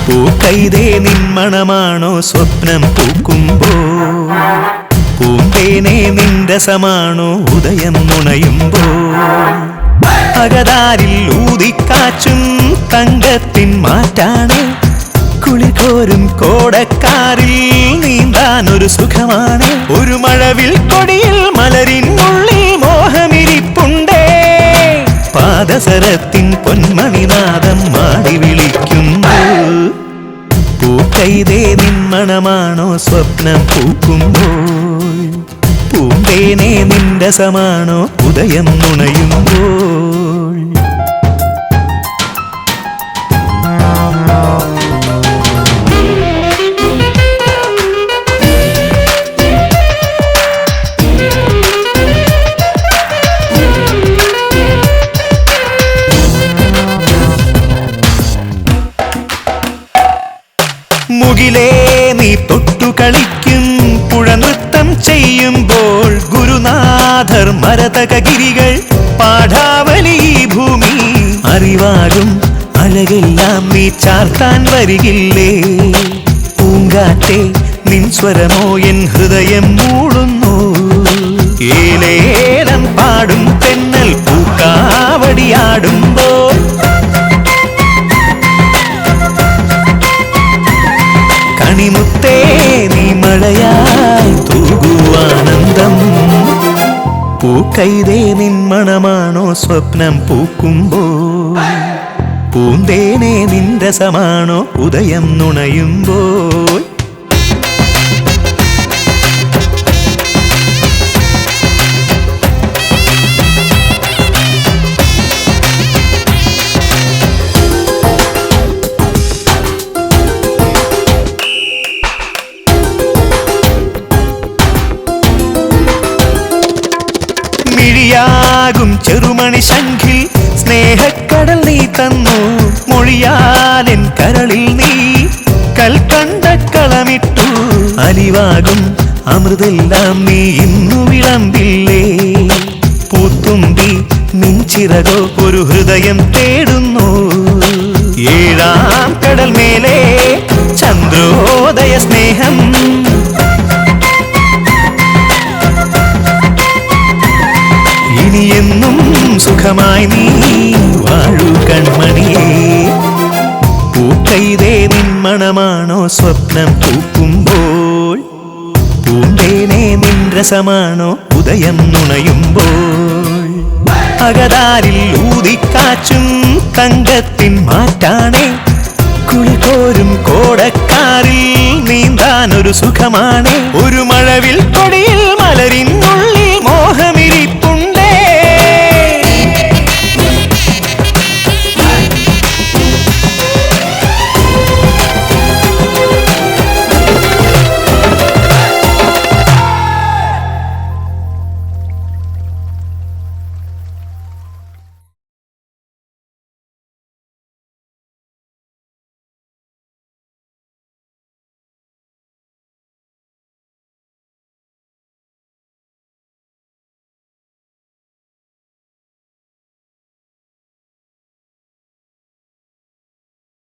പൂക്കൈതേ നിന്മണമാണോ സ്വപ്നം പൂക്കുമ്പോ പൂന്തേനെ നിന്റെ സമാണോ ഉദയം നുണയുമ്പോ അകതാരിൽ ഊതിക്കാച്ചും തങ്കത്തിൻ മാറ്റാണ് കുളികോരും കോടക്കാരിൽ നീന്താനൊരു സുഖമാണ് ഒരു മഴവിൽ കൊടിയിൽ മലരിനുള്ളിൽ മോഹമിരിപ്പുണ്ടേ പാദസരത്തിൻ പൊന്മണിനാദം മാടി വിളിക്കുന്നു പൂക്കൈതേ നിന്മണമാണോ സ്വപ്നം പൂക്കുമ്പോൾ പൂന്തേനെ നിന്റെ സമാണോ ഉദയം നുണയുമ്പോൾ മുകിലേ നീ തൊട്ടു കളിക്കും പുഴ നൃത്തം ചെയ്യുമ്പോൾ ഗുരുനാഥർ മരതകഗിരികൾ പാഠാവലി ഭൂമി അറിവാകും അഴകെല്ലാം നീ ചാർത്താൻ വരികില്ലേ പൂങ്കാറ്റേ നിൻ സ്വരമോ എൻ ഹൃദയം മൂടുന്നു ഏലേലം പാടും തെന്നൽ പൂക്കാവടിയാടുമ്പോൾ കണിമുത്തേ നീ മഴയായി തൂകുവാനന്ദം പൂക്കൈതേ നിന്മണമാണോ സ്വപ്നം പൂക്കുമ്പോൾ പൂന്തേനെ നിന്റെ സമാണോ ഉദയം നുണയുമ്പോൾ മിഴിയാകും ചെറുമണി ശംഖിൽ സ്നേഹക്കടൽ നീ തന്നു മൊഴിയാലെൻ കരളിൽ നീ കൽക്കണ്ടക്കളമിട്ടു അലിവാകും അമൃതെല്ലാം നീ ഇന്നു വിളമ്പില്ലേ പൂത്തുമ്പി നിൻചിറകോ ഒരു ഹൃദയം തേടുന്നു ഏഴാം കടൽ മേലെ ചന്ദ്രോദയ സ്നേഹം ഇനിയെന്നും സുഖമായി നീ വാഴൂ കൺമണിയേ പൂക്കൈതേ നിന്മണമാണോ സ്വപ്നം പൂക്കുമ്പോൾ പൂന്തേനെ നിൻ രസമാണോ ഉദയം നുണയുമ്പോൾ അകതാരിൽ ഊതിക്കാച്ചും തങ്കത്തിൻ മാറ്റാണേ കുളികോരും കോടക്കാരിൽ നീന്താനൊരു സുഖമാണ് ഒരു മഴവിൽ കൊടി